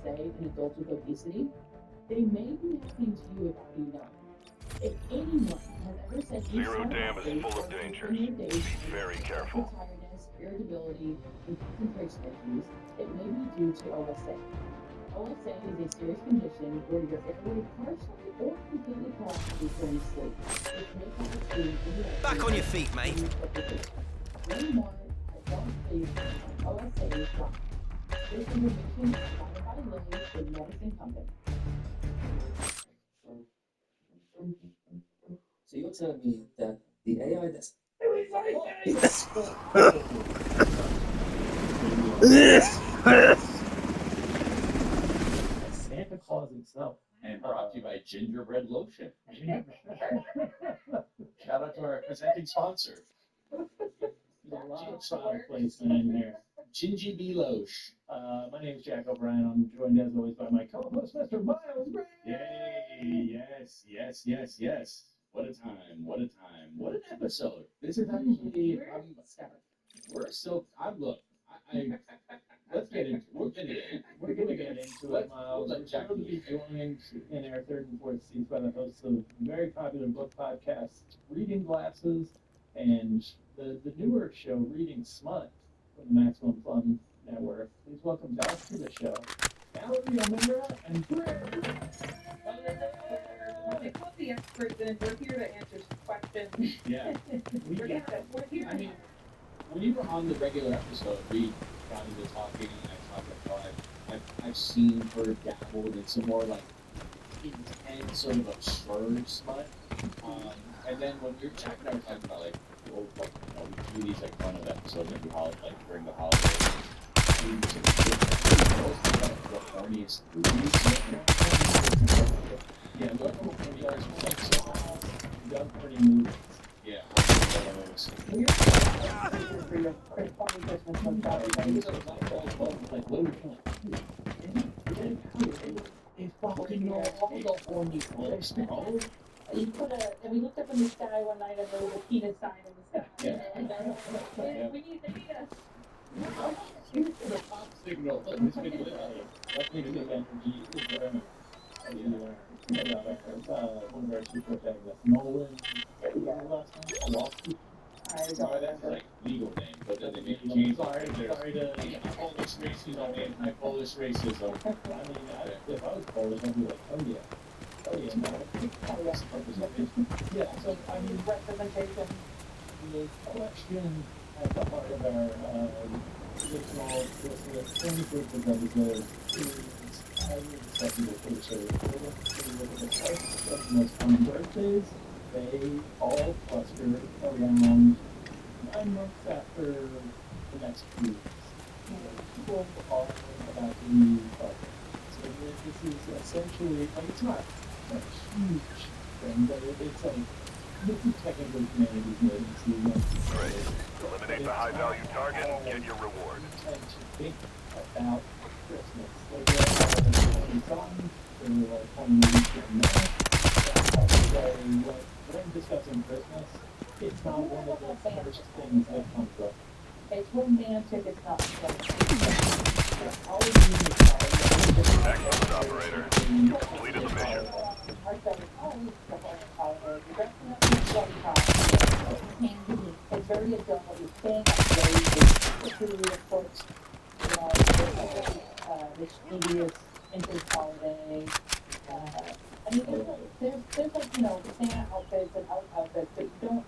say in adults with obesity, they may be happening to you without you knowing. If anyone has ever said you Zero start Dam is athletes full or of dangers. in your days Be very with careful. tiredness, irritability, and concentration issues, it may be due to OSA. OSA is a serious condition where your airway partially or completely collapses during sleep, which may cause you indirectly Back on your feet, mate. Learn more at don'tfaceOSA.com. This information is provided by Lilly, the medicine company. So you're telling me that the AI that's Santa Claus himself. And brought to you by Gingerbread Lotion. Shout out to our presenting sponsor. There's a lot of product placement in here. Gingy B Loche. My name is Jack O'Brien. I'm joined as always by my co-host, Mr. Miles Gray. Yay! Yes. What a time! What an episode! This is actually. We're still. Let's get into. We're gonna get into it, Miles. We're going to be joined in our third and fourth seats by the hosts of very popular book podcasts, Reading Glasses, and the newer show, Reading Smut, from the Maximum Fun Network. Please welcome back to the show, Valerie Almendra and Greg. They put the experts in. We're here to answer questions. Yeah. We're here. I mean, when you were on the regular episode, we got into talking, and I talked about I've seen her dabble in some more like intense, sort of absurd smut. And then when we were checking out, talking about like we do these like fun of episodes every holiday, like during the holidays. The horniest movies. Yeah, what horny are Young Pretty Movies. Yeah. You put and we looked up in the sky one night and there was a penis sign in the sky. Yeah. We need to meet us. Here's the pop signal. Let's make it energy environment. One of our super protagonists, Nolan. Sorry, that's like legal name, but then they make it change. Sorry to Polish racism, anti-Polish racism. I mean, if I was Polish, I'd be like, oh yeah, no. Yeah, so I mean, Representation. the election at the heart of our original 21st episode is highly acceptable for the show. If you look at the most common birthdays, they all cluster around 9 months after the next few weeks. People are about to be so this is essentially, like, it's not a huge thing, but it's like, this is technically humanity's mating season. Great. Eliminate the high-value target and get your reward. Tend to think about Christmas. Like, there are 20 songs, there are 20 movies from there. When discussing Christmas, it's not one of the first things that comes up. It's romantic, it's not Excellent, operator. You completed the mission. It's very adult. It's staying up late. It's really important. This previous interest holiday. I mean, there's like, the Santa outfits and elf outfits, but you don't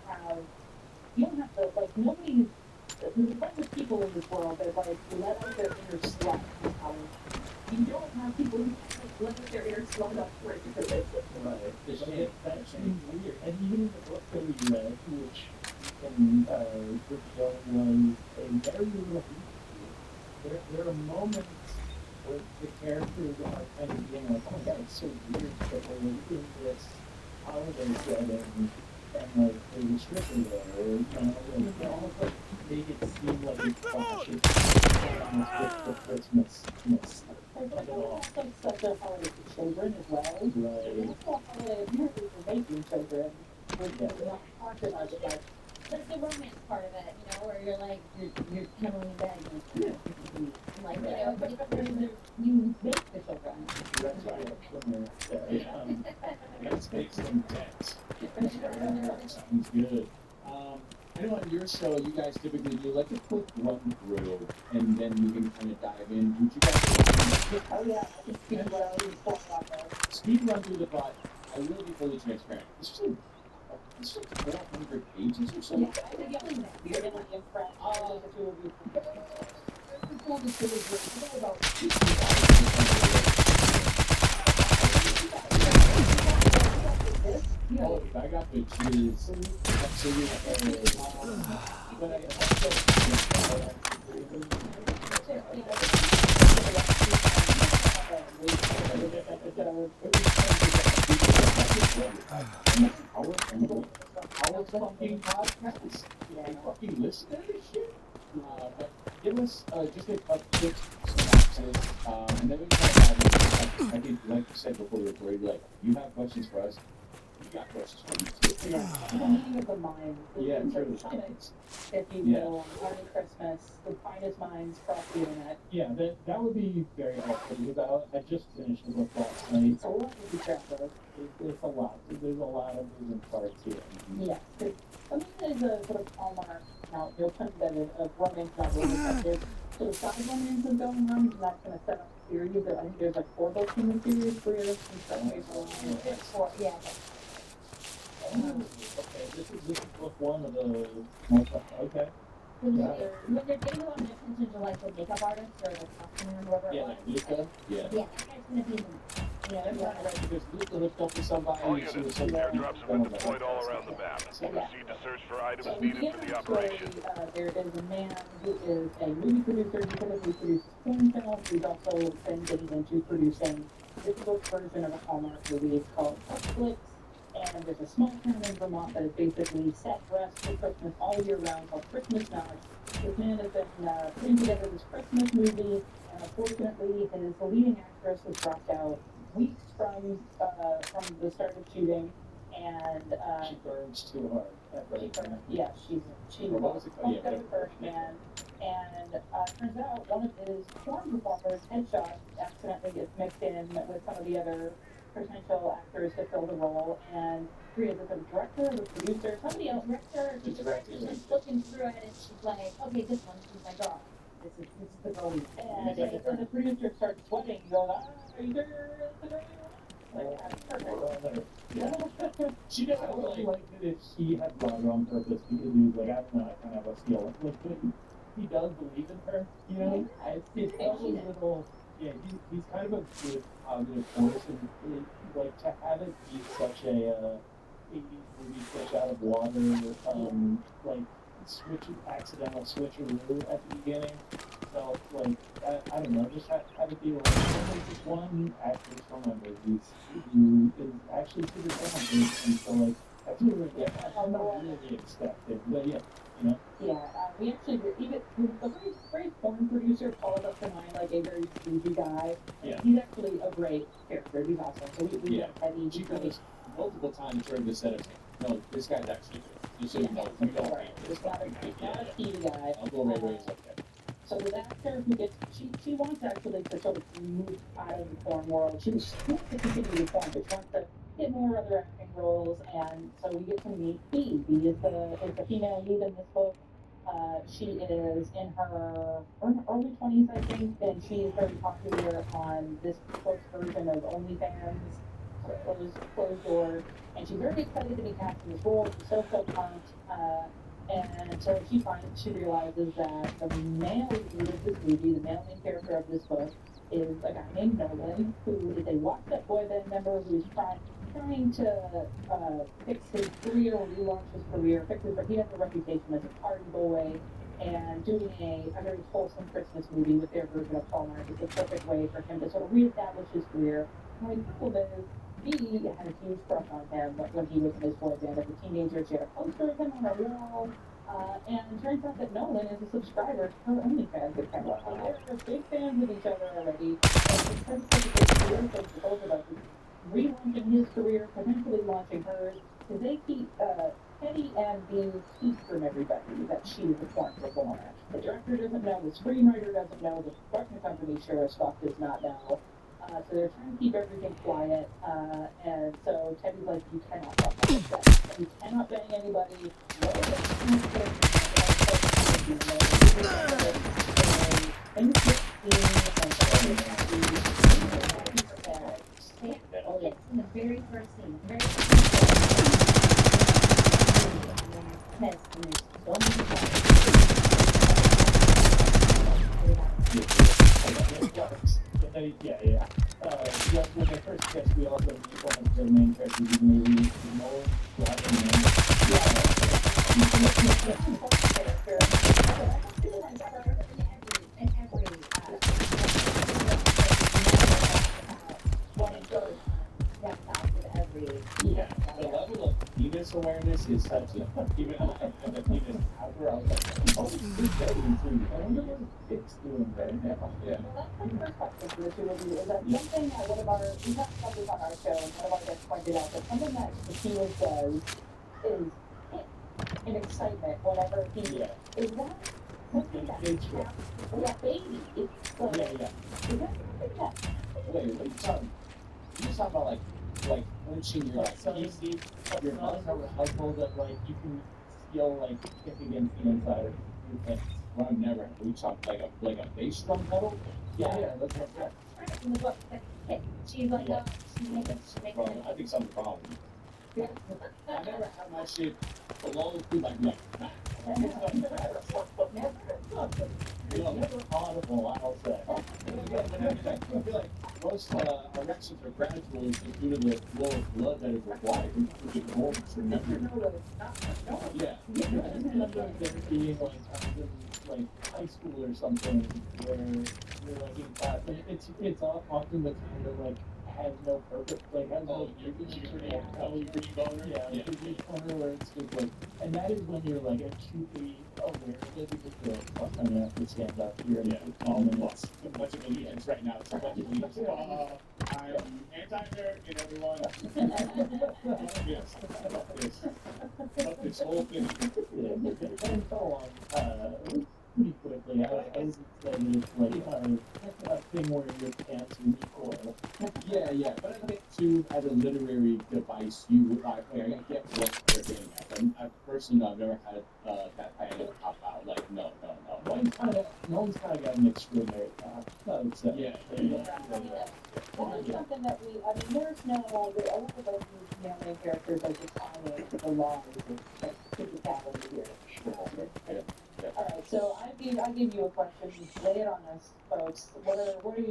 have to, like, nobody's, there's a bunch of people in this world that, like, let out their inner slut this holiday. You don't have people who let out their inner slut up for it. Right. That seems weird. And even in the book that we read, which can reveal was a very little there are moments where the characters are kind of being like, oh my god, it's so weird that they were in this holiday setting and like they were strictly there, or they almost like make it seem like it clashes with the Christmas-ness. It's also such a holiday for children as well. Right. It's also a holiday of miracles for making children. We're not talking about it, like, There's the romance part of it, you know, where you're like, you're kind of leaning back and like, you know, but you make the children. That's right. Let's make some text. Sounds good. I know on your show, you guys typically do like a quick run through, and then we can kind of dive in. Would you guys Oh yeah, I can speak well, you talk about that. speed run through the plot? I will be fully transparent. It's like 400 pages or so. Yeah, I think you're really impressed. The two of you. The coolest thing is that I know about oh, I got the cheers. Absolutely. But I also our fucking podcast. They fucking listen to this shit. But give us just a quick synopsis, and then we kind of dive into, I think, like you said before we recorded, like, you have questions for us, we got questions for you too. Yeah, the meeting of the mind. Yeah, true. If you will, Merry Christmas, the finest minds across the internet. Yeah, that would be very helpful because I just finished the book last night. So what would you track of? It's a lot. There's a lot of moving parts here. Yes, because something is a sort of hallmark, now, you'll put that of romance novels, there's sort of side romances going on, and that's going to set up a series, I think there's like 4 books in the series, where in some ways along. 4, yeah. Okay, this is book 1 of the okay. When they're getting a lot of attention to like the makeup artist or the costumer or whoever it Yeah, was. like Luca. Yeah. Yeah, that guy's gonna be, you know, And yeah. right, because Luca hooked up with somebody. All and she was units, like, airdrops have been deployed all around the map. Proceed to search for items So needed for the operation. there is a man who is a movie producer, he typically produces porn films, he's also been getting into producing this book version of a Hallmark movie, it's called Netflix, and there's a small town in Vermont that is basically set rest for Christmas all year round called Christmas Notch. This man has been putting together this Christmas movie, and unfortunately his leading actress was dropped out weeks from the start of shooting, and She burns too hard. yeah, she What was was it called? fucked up the first man, and turns out one of his porn performers, Headshot, accidentally gets mixed in with some of the other potential actors to fill the role, and is it the director, the producer, somebody else, The director. she's looking through it, and she's like, okay, this is my girl. This is the girl. And the producer starts sweating, going, are you sure it's the girl you want? Like, that's perfect. She did. I would have liked it if he had brought her on purpose because he was like, I don't know, I kind of have a feel. Like, he does believe in her, you know? It's all those little, yeah, he's kind of a good positive force, and like to have it be such a 80s movie fish out of water, like accidental switcheroo at the beginning. So like I don't know, just have it be like there's this one actress from my movies who is actually super talented, and so like I feel like I'm not really expecting, but yeah, you know. Yeah, we actually, even the very porn producer called us to mind like a very sleazy guy. Yeah. He's actually a great character. He's awesome. So we Yeah. had Eddie. She goes multiple times during the set of, no, this guy's actually good. Just so you know, we don't Right. It's not a TV guy. Uncle Ray Ray's okay. So the actor who gets, she wants actually to sort of move out of the porn world. She wants to continue the porn, but she wants to get more other acting roles, and so we get to meet Bee. Bee is the female lead in this book. She is in her early 20s, I think, and she is very popular on this book's version of OnlyFans, closed door, and she's very excited to be cast in this role. She's so pumped, and so she realizes that the male lead of this movie, the male main character of this book, is a guy named Nolan, who is a locked-up boy band member who's trying to fix his career, relaunch his career, he has a reputation as a party boy, and doing a very wholesome Christmas movie with their version of Hallmark is the perfect way for him to sort of reestablish his career. And the problem is, Bee had a huge crush on him when he was in his boy band as a teenager. She had a poster of him on her wall. And it turns out that Nolan is a subscriber to her OnlyFans account. So they're big fans of each other already. And because it's such a big career thing for both of us, relaunching his career, potentially launching hers, because they keep Teddy and being hid from everybody that she's a porn performer. The director doesn't know, the screenwriter doesn't know, the production company sure as fuck does not know. So they're trying to keep everything quiet, and so Teddy's like, you cannot fuck on this set. You cannot bang anybody. No one can't and things get seen, and something is happy, Oh, yes, in the very first scene, the very first scene. Yes, and there's so many Yeah. When they first catch, we also meet one of the main characters in the movie, Nolan Yeah, the level of penis awareness is such a, even I have a penis after I was like, oh, this is very intriguing. I wonder what the dick's doing right now. Yeah. Well, that's my first question for the two of you. Is that something that one of our, we talked about this on our show, and one of our guests pointed out that something that the penis does is hit in excitement whenever he, is that something that that baby, it's like, is that something that, Wait, what are you talking? You're just talking about like clenching your like easy, your muscle. a household that like you can feel like kick against the inside of your pants. Well, I've never. We talked like a bass drum pedal. Yeah, that's right. right in the book, but hey, she's like, she's making Well, I think something's wrong. I never had my shit below like Never audible, I'll say. I feel like most erections are gradual due to the flow of blood that is required to get home. Remember? Yeah. I remember there being like times in like high school or something where you're like in class and it's often the kind of like has no purpose, like has no corner where it's just like, and that is when you're like acutely aware of it because you're like, fuck, I'm gonna have to stand up here and All the plus. A bunch of allegiance right now. It's a bunch of allegiance. I'm anti-American, everyone. Yes. Fuck this whole thing. and so on, pretty quickly. I was excited, it's like a thing where your pants recoil. Yeah, but I get to as a literary device, I get what they're getting at. I personally, I've never had that kind of pop out. Like, no. Nolan's kind of got an extraordinary path. I would say. Yeah. Well, it's something that we, I mean, there's no, a lot of those main characters are just following the laws of physicality here. Alright, so I give you a question, lay it on us, folks. What do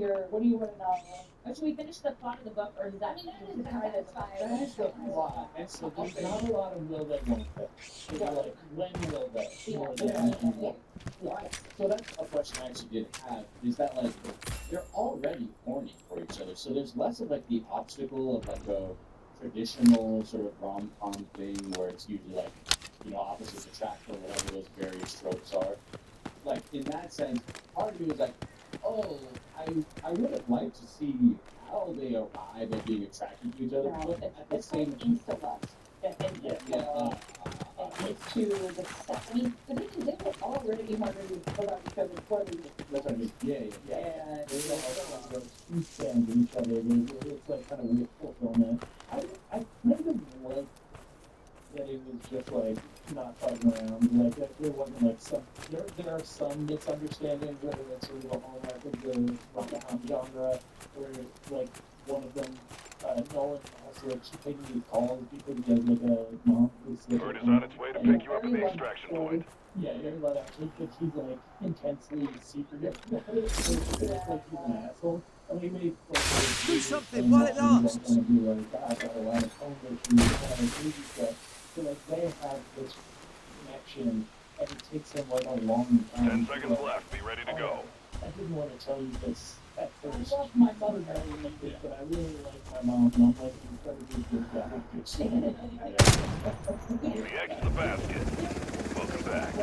you want to know? Should we finish the plot of the book, or is that, I mean, that is kind of That is the plot. And so there's not a lot of will they, won't they. It's like, when will they? More than So that's a question I actually did have, is that like, they're already horny for each other, so there's less of like the obstacle of like a traditional sort of rom-com thing where it's usually like, opposites attract or whatever those various tropes are. Like, in that sense, part of me was like, oh, I would have liked to see how they arrive at being attracted to each other, but at the same time, It's to the sex. I mean, the thing is, they were already wondering about each other before they did. that's what I mean, yeah. And There's a food stand in each other. It's like kind of weird fulfillment. I kind of like that it was just like not fucking around. Like that there wasn't like some. There are some misunderstandings whether it's sort of a hallmark of the rom-com genre, where like one of them, Nolan has to like keep taking these calls because he has like a mom who's like. Bird is on its way to pick you up at the extraction point. Yeah, you're allowed actually because he's like intensely secretive. It's like he's an asshole. I mean, maybe Do something while it lasts. Gonna be like, I got a lot of phone issues, a lot of crazy stuff. So like they have this connection, and it takes them like a long time. 10 seconds left. Be ready to go. I didn't want to tell you this at I first. love my mother I very really much. did, but I really like my mom, and I'm like incredibly good guy. The eggs in the basket. Welcome back.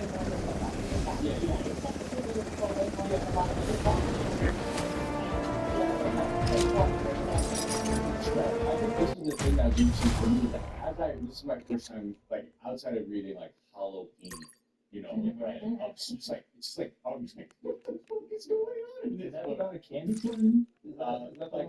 I think this is the thing that leads you for me. Like, this is my first time, like, outside of reading like Halloween, you know, like, it's just like, I was like, what the fuck is going on in Is this that book? about a candy corn? Like